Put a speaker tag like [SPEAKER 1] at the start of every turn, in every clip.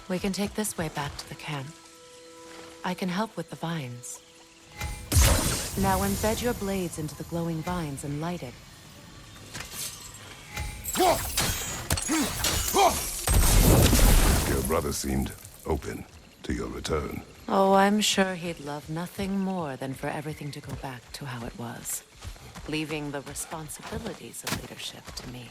[SPEAKER 1] We can take this way back to the camp. I can help with the vines. Now embed your blades into the glowing vines and light it.
[SPEAKER 2] Your brother seemed open to your return.
[SPEAKER 1] Oh, I'm sure he'd love nothing more than for everything to go back to how it was, leaving the responsibilities of leadership to me.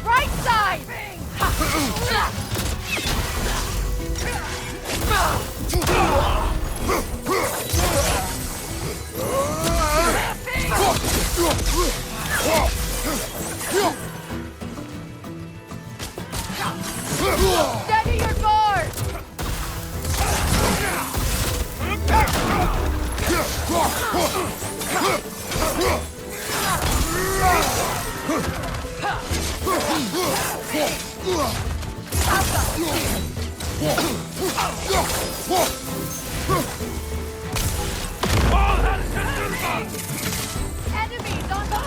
[SPEAKER 3] Right side! Steady your guard! Enemies on the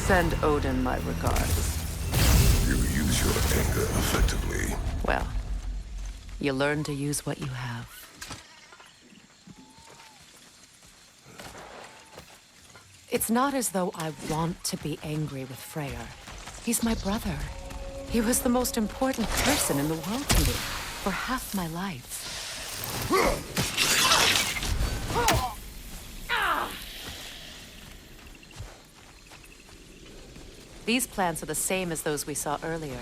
[SPEAKER 1] Send Odin my regards.
[SPEAKER 2] You use your anger effectively.
[SPEAKER 1] Well, you learn to use what you have. It's not as though I want to be angry with Freyr. He's my brother. He was the most important person in the world to me for half my life. These plants are the same as those we saw earlier.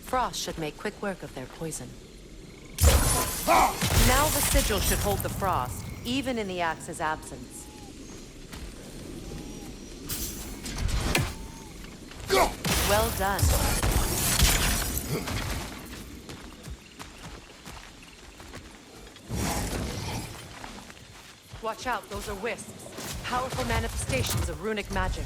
[SPEAKER 1] Frost should make quick work of their poison. Now the sigil should hold the frost, even in the axe's absence. Well done. Watch out, those are wisps. Powerful manifestations of runic magic.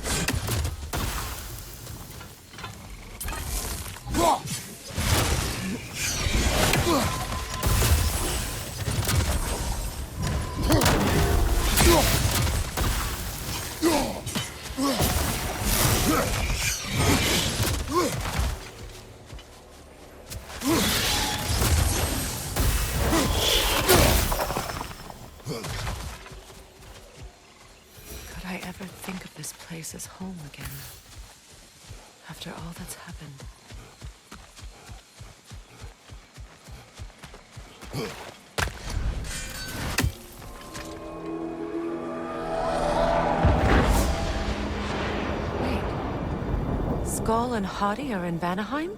[SPEAKER 1] Could I ever think of this place as home again? After all that's happened. Wait. Skull and Hati are in Vanaheim?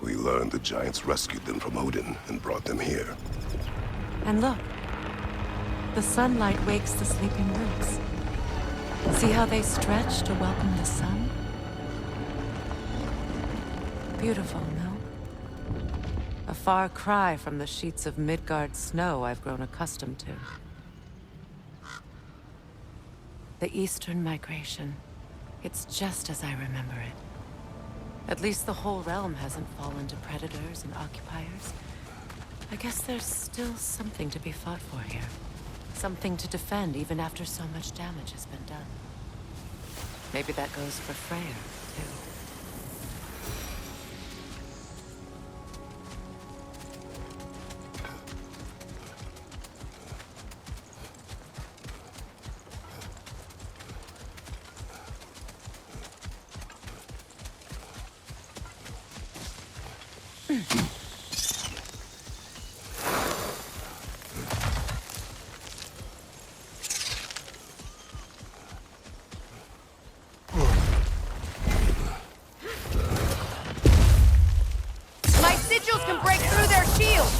[SPEAKER 2] We learned the giants rescued them from Odin and brought them here.
[SPEAKER 1] And look. The sunlight wakes the sleeping roots. See how they stretch to welcome the sun? Beautiful, no? A far cry from the sheets of Midgard snow I've grown accustomed to. The Eastern migration. It's just as I remember it. At least the whole realm hasn't fallen to predators and occupiers. I guess there's still something to be fought for here. Something to defend even after so much damage has been done. Maybe that goes for Freyr, too.
[SPEAKER 3] My sigils can break through their shields!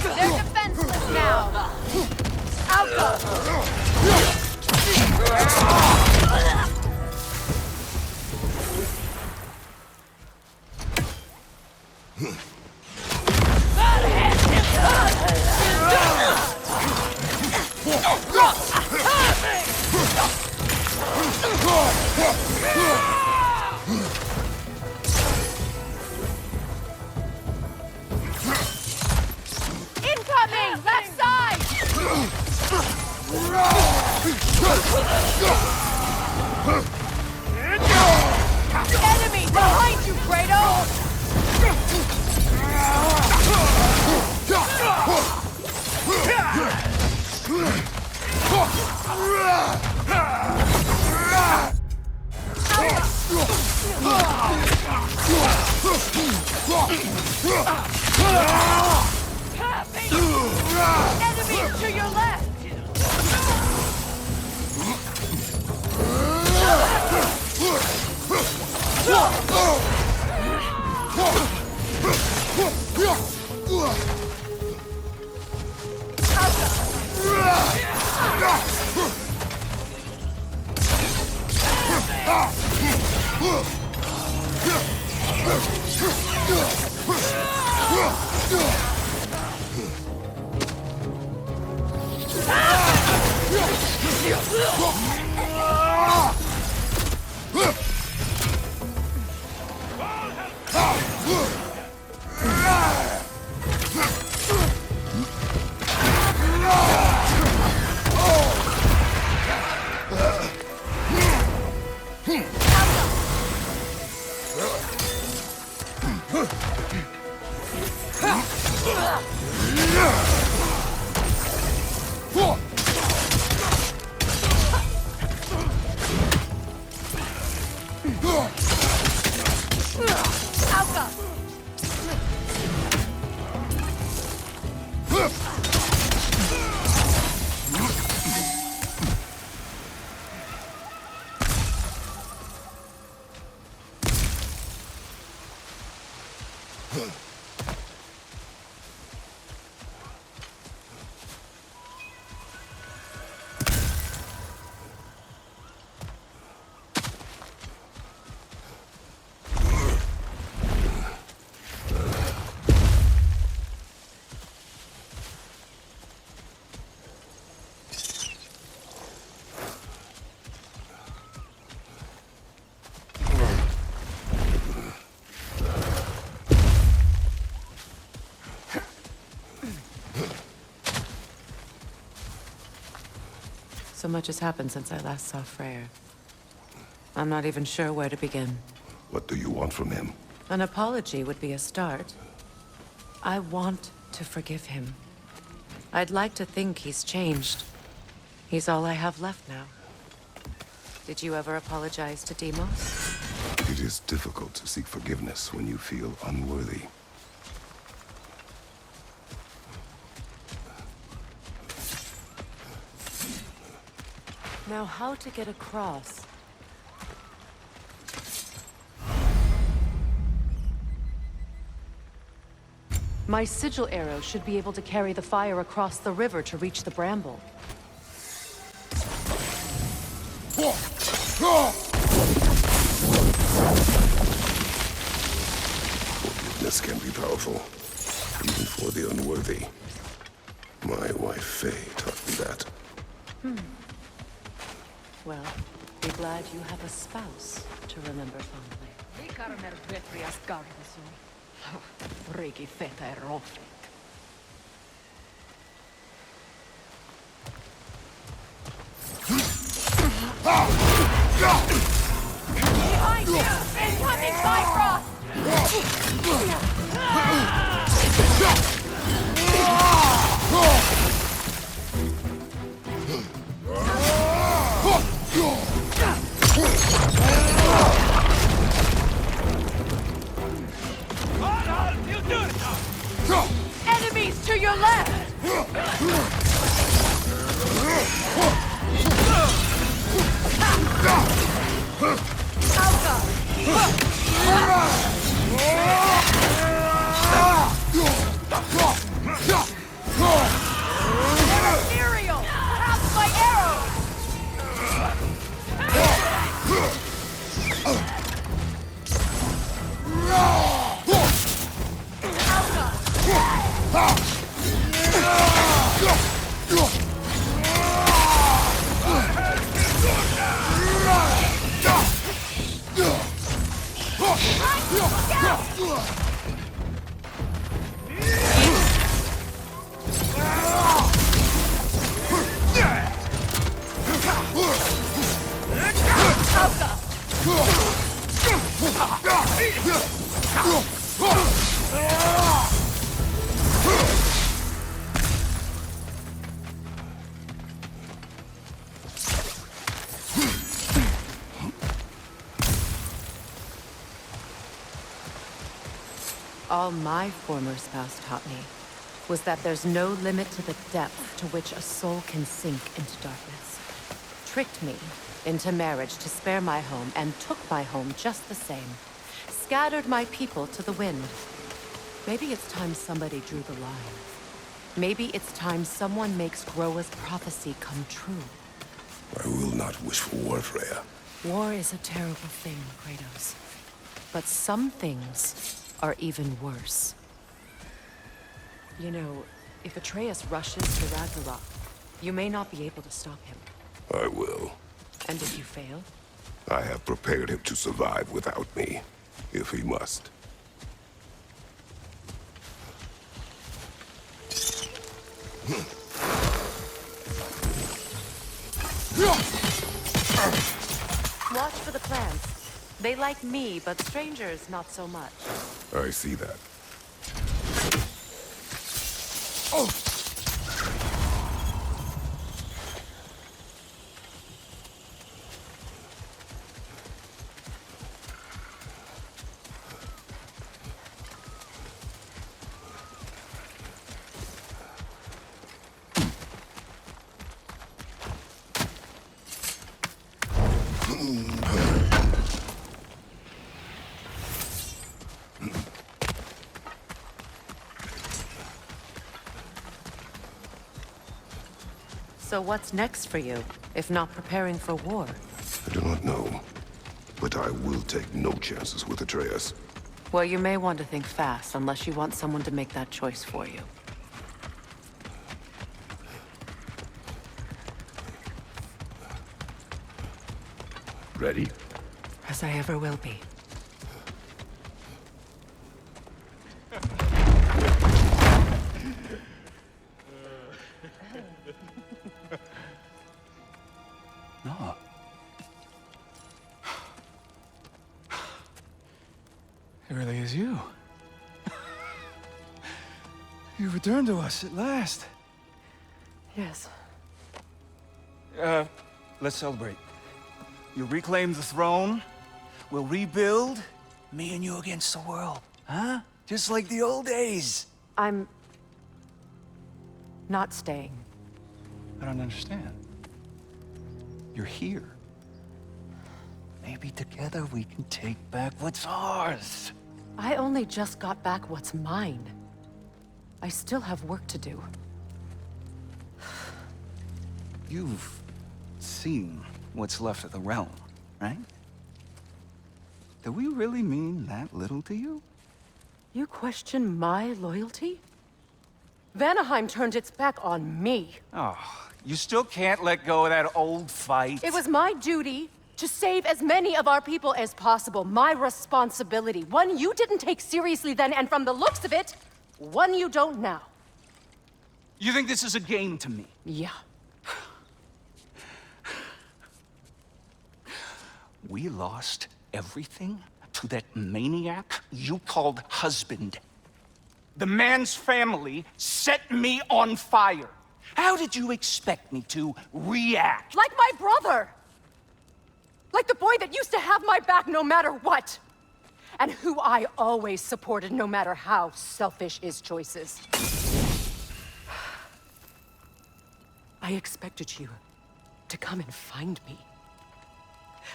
[SPEAKER 3] They're defenseless now! Out go! Incoming! Left side! Enemy behind you, Kratos! Enemy to your left!
[SPEAKER 1] So much has happened since I last saw Freyr. I'm not even sure where to begin.
[SPEAKER 2] What do you want from him?
[SPEAKER 1] An apology would be a start. I want to forgive him. I'd like to think he's changed. He's all I have left now. Did you ever apologize to Deimos?
[SPEAKER 2] It is difficult to seek forgiveness when you feel unworthy.
[SPEAKER 1] Now, how to get across? My sigil arrow should be able to carry the fire across the river to reach the bramble.
[SPEAKER 2] Forgiveness can be powerful, even for the unworthy. My wife Faye taught me that.
[SPEAKER 1] Well, be glad you have a spouse to remember fondly.
[SPEAKER 3] Behind you! Incoming Bifrost! To your left! Ethereal! Pounce by arrows!
[SPEAKER 1] All my former spouse taught me was that there's no limit to the depth to which a soul can sink into darkness. Tricked me into marriage to spare my home and took my home just the same. Scattered my people to the wind. Maybe it's time somebody drew the line. Maybe it's time someone makes Groa's prophecy come true.
[SPEAKER 2] I will not wish for war, Freya.
[SPEAKER 1] War is a terrible thing, Kratos. But some things are even worse. You know, if Atreus rushes to Ragnarok, you may not be able to stop him.
[SPEAKER 2] I will.
[SPEAKER 1] And if you fail?
[SPEAKER 2] I have prepared him to survive without me, if he must.
[SPEAKER 1] Watch for the plants. They like me, but strangers not so much.
[SPEAKER 2] I see that.
[SPEAKER 1] So what's next for you, if not preparing for war?
[SPEAKER 2] I do not know, but I will take no chances with Atreus.
[SPEAKER 1] Well, you may want to think fast, unless you want someone to make that choice for you.
[SPEAKER 2] Ready?
[SPEAKER 1] As I ever will be.
[SPEAKER 4] No. It really is you. You returned to us at last.
[SPEAKER 1] Yes.
[SPEAKER 4] Let's celebrate. You reclaim the throne. We'll rebuild. Me and you against the world. Huh? Just like the old days.
[SPEAKER 1] I'm not staying.
[SPEAKER 4] I don't understand. You're here. Maybe together we can take back what's ours.
[SPEAKER 1] I only just got back what's mine. I still have work to do.
[SPEAKER 4] You've seen what's left of the realm, right? Do we really mean that little to you?
[SPEAKER 1] You question my loyalty? Vanaheim turned its back on me.
[SPEAKER 4] Oh, you still can't let go of that old fight?
[SPEAKER 1] It was my duty to save as many of our people as possible. My responsibility. One you didn't take seriously then, and from the looks of it, one you don't now.
[SPEAKER 4] You think this is a game to me?
[SPEAKER 1] Yeah.
[SPEAKER 4] We lost everything to that maniac you called husband. The man's family set me on fire. How did you expect me to react?
[SPEAKER 1] Like my brother! Like the boy that used to have my back no matter what! And who I always supported no matter how selfish his choices. I expected you to come and find me.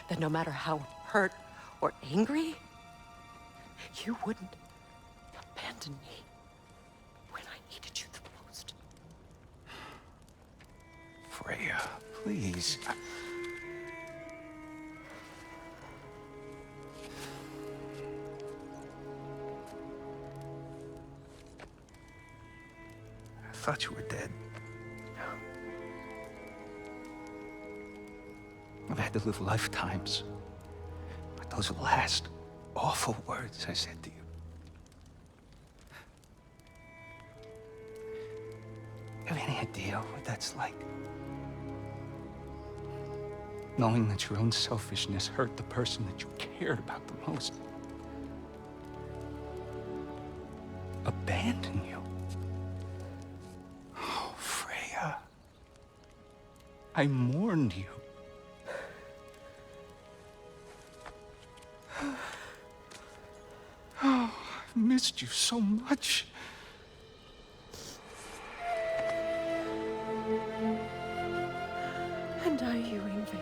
[SPEAKER 1] That no matter how hurt or angry, you wouldn't abandon me when I needed you the most.
[SPEAKER 4] Freya, please. I thought you were dead. I've had to live lifetimes with those last awful words I said to you. Have any idea what that's like? Knowing that your own selfishness hurt the person that you cared about the most. Abandon you. Oh, Freya. I mourned you. Oh, I've missed you so much.
[SPEAKER 1] And are you, Yngvi?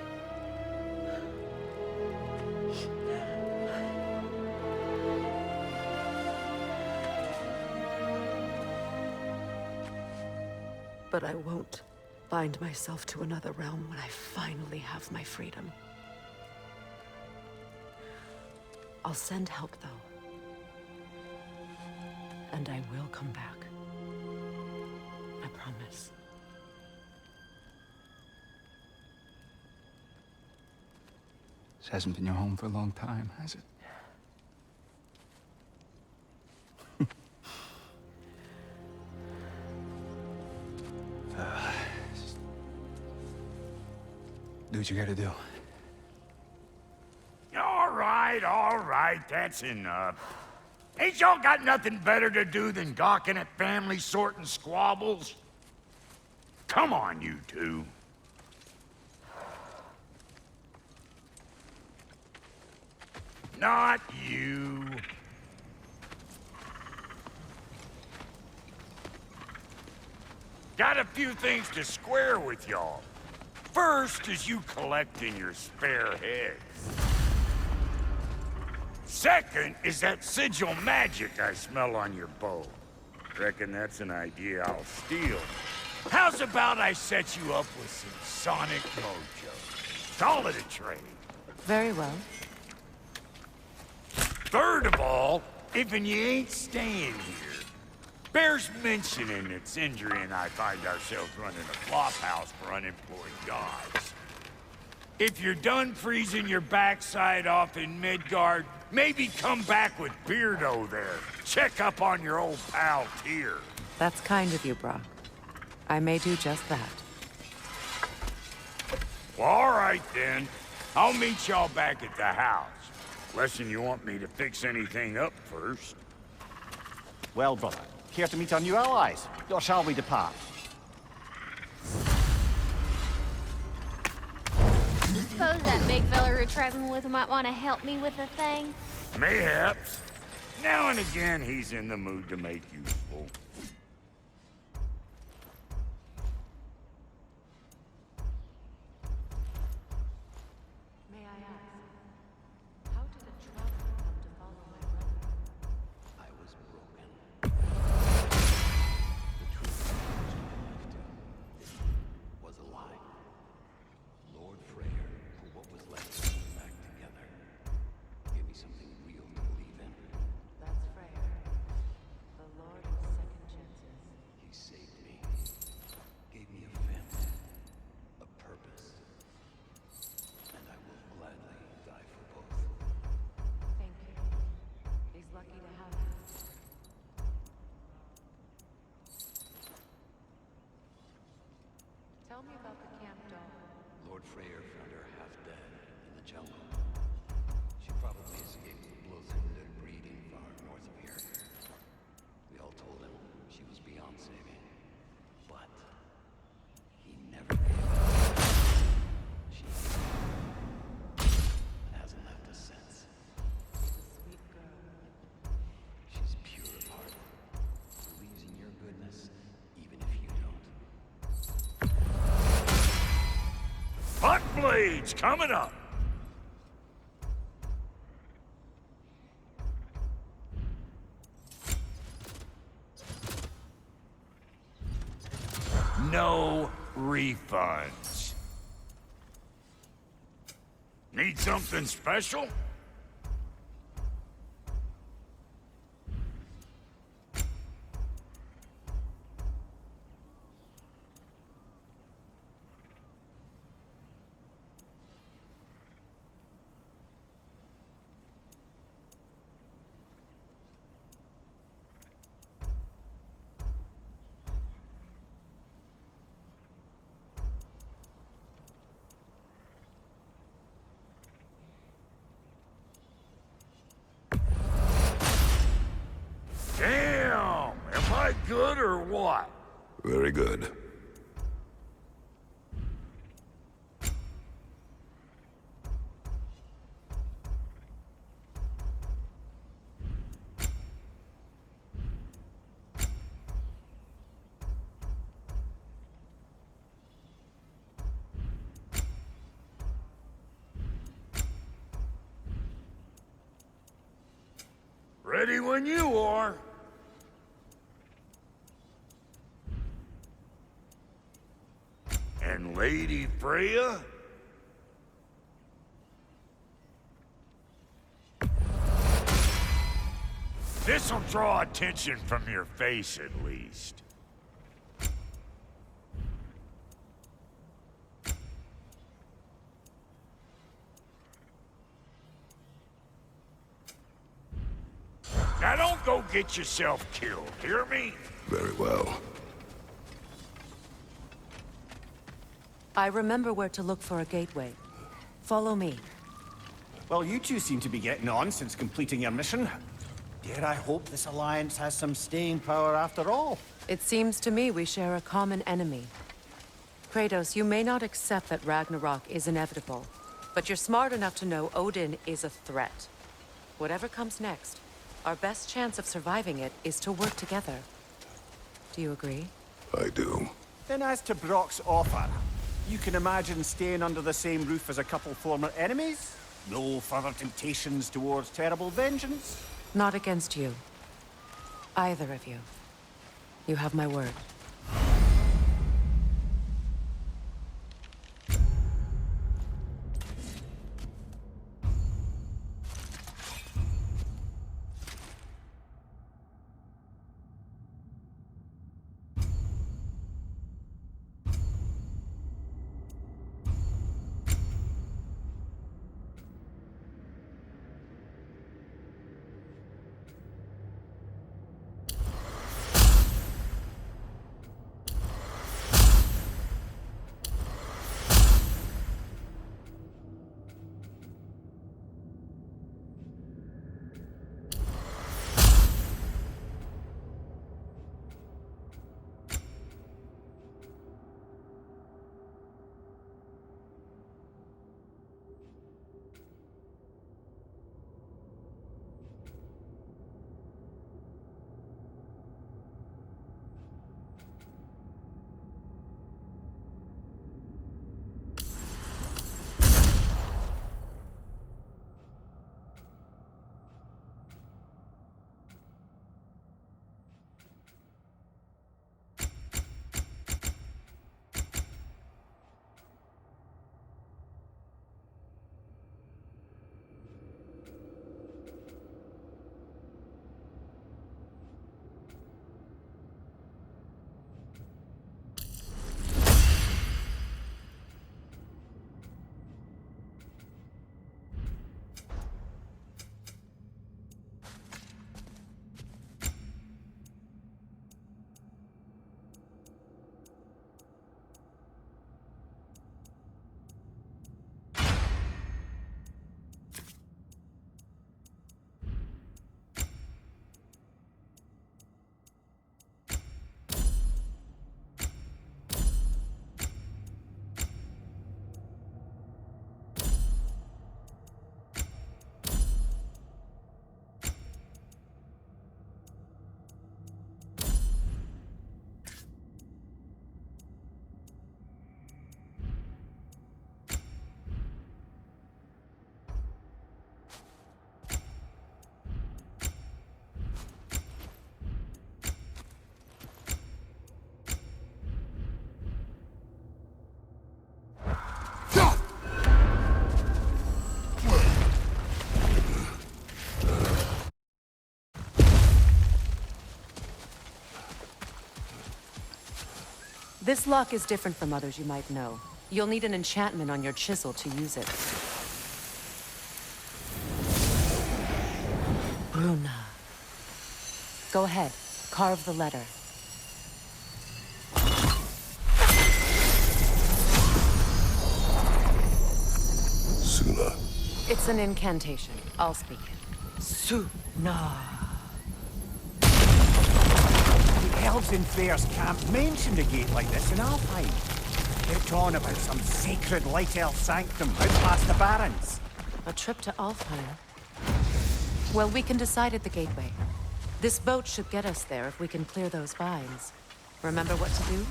[SPEAKER 1] But I won't bind myself to another realm when I finally have my freedom. I'll send help, though. And I will come back. I promise.
[SPEAKER 4] This hasn't been your home for a long time, has it? Do what you gotta do.
[SPEAKER 5] All right, that's enough. Ain't y'all got nothing better to do than gawking at family sorting squabbles? Come on, you two. Not you. Got a few things to square with y'all. First is you collecting your spare heads. Second is that sigil magic I smell on your bow. Reckon that's an idea I'll steal. How's about I set you up with some sonic mojo? Call it a trade.
[SPEAKER 1] Very well.
[SPEAKER 5] Third of all, if you ain't staying here, bears mentioning that Sindri and I find ourselves running a flop house for unemployed gods. If you're done freezing your backside off in Midgard, maybe come back with Beardo there. Check up on your old pal Tyr.
[SPEAKER 1] That's kind of you, Brock. I may do just that.
[SPEAKER 5] Well, all right then. I'll meet y'all back at the house. Unless you want me to fix anything up first.
[SPEAKER 6] Well, brother, care to meet our new allies? Or shall we depart?
[SPEAKER 7] Suppose that big fella we're traveling with might want to help me with a thing?
[SPEAKER 5] Mayhaps. Now and again, he's in the mood to make useful.
[SPEAKER 1] May I ask, how did a traveler come to follow my brother?
[SPEAKER 8] I was broken. The truth was a lie. Lord Freyr, for what was left of us back together, gave me something real to believe in.
[SPEAKER 1] That's Freyr, the Lord of Second Chances.
[SPEAKER 8] He saved me, gave me a family, a purpose, and I will gladly die for both.
[SPEAKER 1] Thank you. He's lucky to have you. Tell me about the camp dog.
[SPEAKER 8] Lord Freyr found her half dead in the jungle. She probably escaped the blows of the breeding far north of here. We all told him she was beyond saving, but he never gave up. She hasn't left us since.
[SPEAKER 1] Sweet girl.
[SPEAKER 8] She's pure of heart, believes in your goodness, even if you don't.
[SPEAKER 5] Hot blades coming up. No refunds. Need something special? Damn! Am I good or what?
[SPEAKER 2] Very good.
[SPEAKER 5] Ready when you are. And Lady Freya? This'll draw attention from your face, at least. Now don't go get yourself killed, hear me?
[SPEAKER 2] Very well.
[SPEAKER 1] I remember where to look for a gateway. Follow me.
[SPEAKER 6] Well, you two seem to be getting on since completing your mission. Dare I hope this alliance has some staying power after all?
[SPEAKER 1] It seems to me we share a common enemy. Kratos, you may not accept that Ragnarok is inevitable, but you're smart enough to know Odin is a threat. Whatever comes next, our best chance of surviving it is to work together. Do you agree?
[SPEAKER 2] I do.
[SPEAKER 6] Then as to Brock's offer, you can imagine staying under the same roof as a couple former enemies? No further temptations towards terrible vengeance?
[SPEAKER 1] Not against you. Either of you. You have my word. This lock is different from others you might know. You'll need an enchantment on your chisel to use it. Bruna. Go ahead. Carve the letter.
[SPEAKER 2] Suna.
[SPEAKER 1] It's an incantation. I'll speak it. Suna.
[SPEAKER 6] The elves in Freyr's camp mentioned a gate like this in Alfheim. Kept on about some sacred light elf sanctum out past the barrens.
[SPEAKER 1] A trip to Alfheim. Well, we can decide at the gateway. This boat should get us there if we can clear those vines. Remember what to do?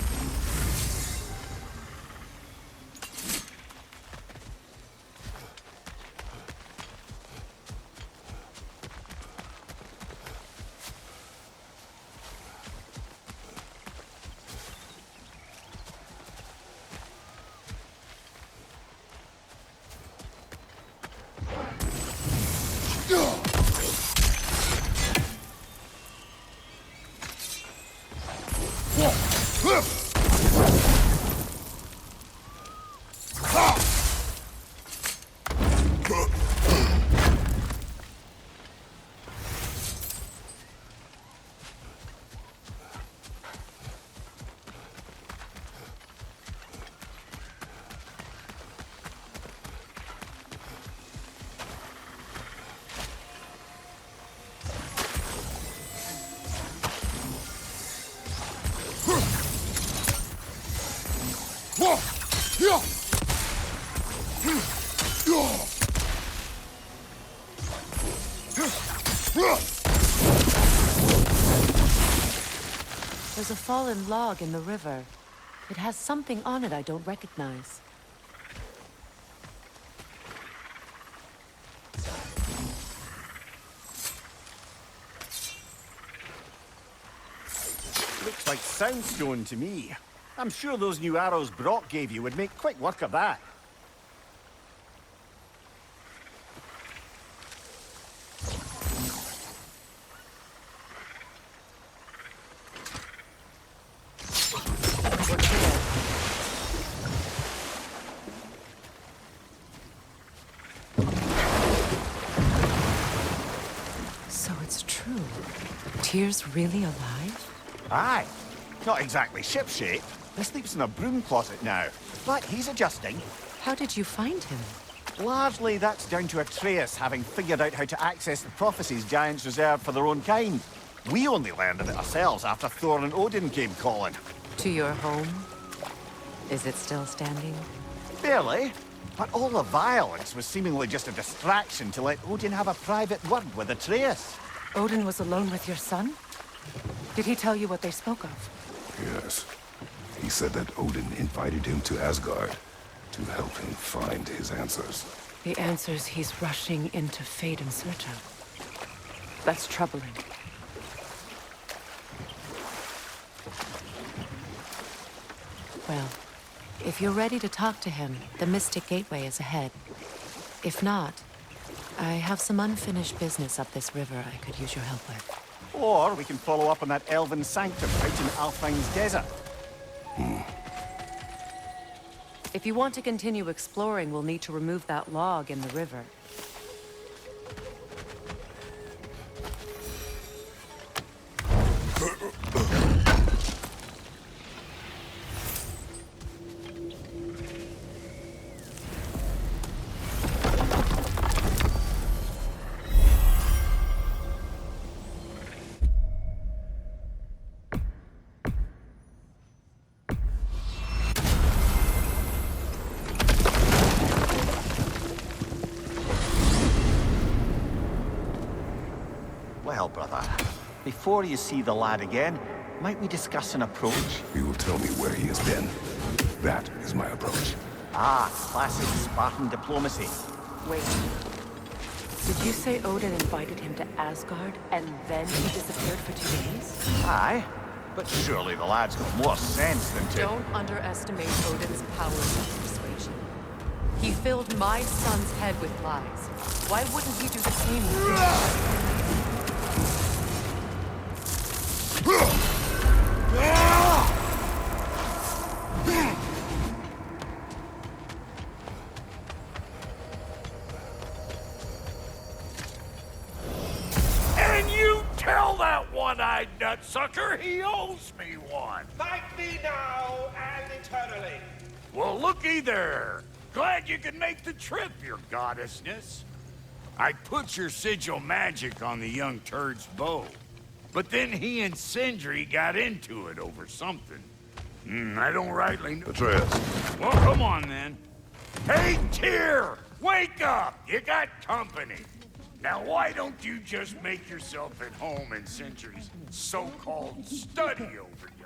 [SPEAKER 1] There's a fallen log in the river. It has something on it I don't recognize.
[SPEAKER 6] Looks like soundstone to me. I'm sure those new arrows Brock gave you would make quick work of that.
[SPEAKER 1] So it's true. Tyr's really alive?
[SPEAKER 6] Aye. Not exactly shipshape. He sleeps in a broom closet now. But he's adjusting.
[SPEAKER 1] How did you find him?
[SPEAKER 6] Largely, that's down to Atreus having figured out how to access the prophecies giants reserved for their own kind. We only learned of it ourselves after Thor and Odin came calling.
[SPEAKER 1] To your home? Is it still standing?
[SPEAKER 6] Barely. But all the violence was seemingly just a distraction to let Odin have a private word with Atreus.
[SPEAKER 1] Odin was alone with your son? Did he tell you what they spoke of?
[SPEAKER 2] Yes. He said that Odin invited him to Asgard to help him find his answers.
[SPEAKER 1] The answers he's rushing into fate in search of. That's troubling. Well, if you're ready to talk to him, the Mystic Gateway is ahead. If not, I have some unfinished business up this river I could use your help with.
[SPEAKER 6] Or we can follow up on that elven sanctum out in Alfheim's desert.
[SPEAKER 1] If you want to continue exploring, we'll need to remove that log in the river.
[SPEAKER 6] Well, brother, before you see the lad again, might we discuss an approach?
[SPEAKER 2] He will tell me where he has been. That is my approach.
[SPEAKER 6] Ah, classic Spartan diplomacy.
[SPEAKER 1] Wait. Did you say Odin invited him to Asgard, and then he disappeared for 2 days?
[SPEAKER 6] Aye, but surely the lad's got more sense than to...
[SPEAKER 1] Don't underestimate Odin's powers of persuasion. He filled my son's head with lies. Why wouldn't he do the same with you?
[SPEAKER 5] that sucker. He owes me one.
[SPEAKER 9] Thank me now and eternally.
[SPEAKER 5] Well, looky there. Glad you could make the trip, your goddessness. I put your sigil magic on the young turd's bow. But then he and Sindri got into it over something. I don't rightly know.
[SPEAKER 2] Atreus.
[SPEAKER 5] Well, come on then. Hey, Tyr! Wake up! You got company. Now, why don't you just make yourself at home in Sindri's so-called study over you?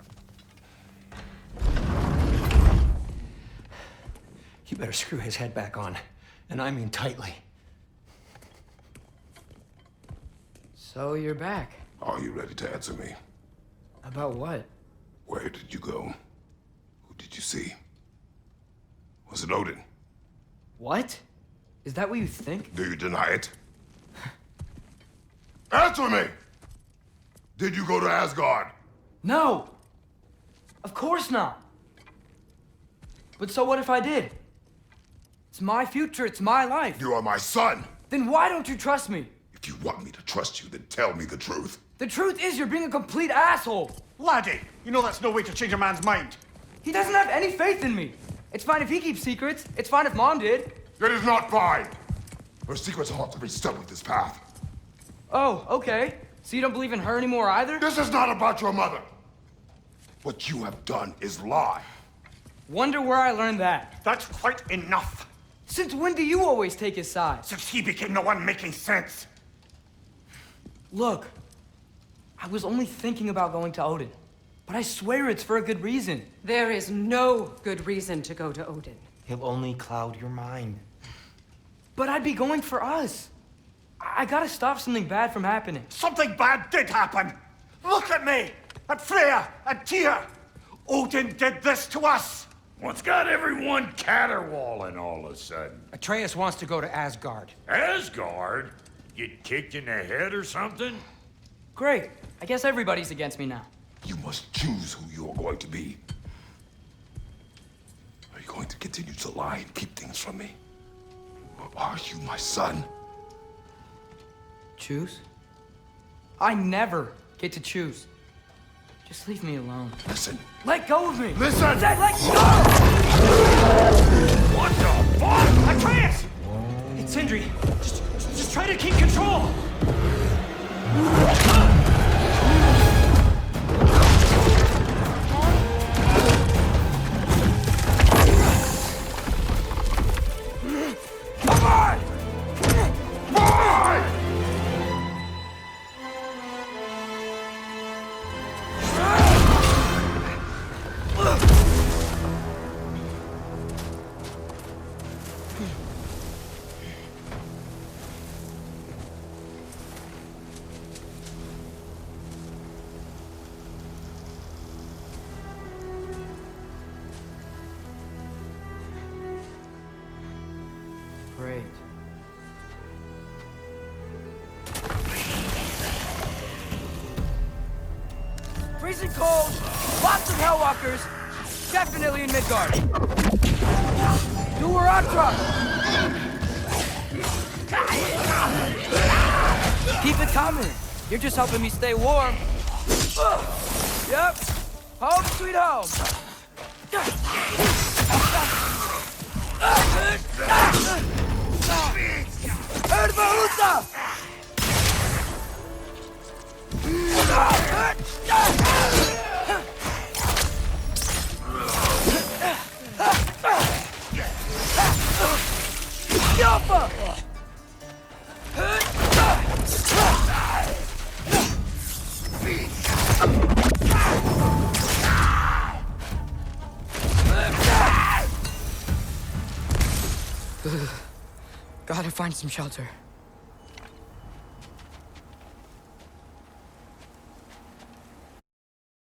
[SPEAKER 10] You better screw his head back on. And I mean tightly.
[SPEAKER 11] So you're back.
[SPEAKER 2] Are you ready to answer me?
[SPEAKER 11] About what?
[SPEAKER 2] Where did you go? Who did you see? Was it Odin?
[SPEAKER 11] What? Is that what you think?
[SPEAKER 2] Do you deny it? Answer me! Did you go to Asgard?
[SPEAKER 11] No! Of course not! But so what if I did? It's my future, it's my life.
[SPEAKER 2] You are my son!
[SPEAKER 11] Then why don't you trust me?
[SPEAKER 2] If you want me to trust you, then tell me the truth.
[SPEAKER 11] The truth is you're being a complete asshole!
[SPEAKER 6] Laddie, you know that's no way to change a man's mind.
[SPEAKER 11] He doesn't have any faith in me. It's fine if he keeps secrets. It's fine if Mom did.
[SPEAKER 2] It is not fine! Her secrets ought to be stuck with this path.
[SPEAKER 11] Oh, okay. So you don't believe in her anymore either?
[SPEAKER 2] This is not about your mother! What you have done is lie.
[SPEAKER 11] Wonder where I learned that.
[SPEAKER 6] That's quite enough.
[SPEAKER 11] Since when do you always take his side?
[SPEAKER 6] Since he became the one making sense.
[SPEAKER 11] Look, I was only thinking about going to Odin. But I swear it's for a good reason.
[SPEAKER 1] There is no good reason to go to Odin.
[SPEAKER 10] He'll only cloud your mind.
[SPEAKER 11] But I'd be going for us. I gotta stop something bad from happening.
[SPEAKER 6] Something bad did happen. Look at me, at Freya, and Tyr. Odin did this to us.
[SPEAKER 5] What's got everyone caterwauling all of a sudden?
[SPEAKER 10] Atreus wants to go to Asgard.
[SPEAKER 5] Asgard? Get kicked in the head or something?
[SPEAKER 11] Great. I guess everybody's against me now.
[SPEAKER 2] You must choose who you are going to be. Are you going to continue to lie and keep things from me? Or are you my son?
[SPEAKER 11] Choose? I never get to choose. Just leave me alone.
[SPEAKER 2] Listen.
[SPEAKER 11] Let go of me!
[SPEAKER 2] Listen!
[SPEAKER 11] I said let go!
[SPEAKER 5] What the fuck?
[SPEAKER 10] Atreus! It's Sindri. Just try to keep control!
[SPEAKER 2] Come on! Boy!
[SPEAKER 11] Great. Freezing cold, lots of Hellwalkers, definitely in Midgard. Do her on truck! Keep it coming. You're just helping me stay warm. Yep. Home sweet home. Erbahuta! Yoppa! Gotta find some shelter.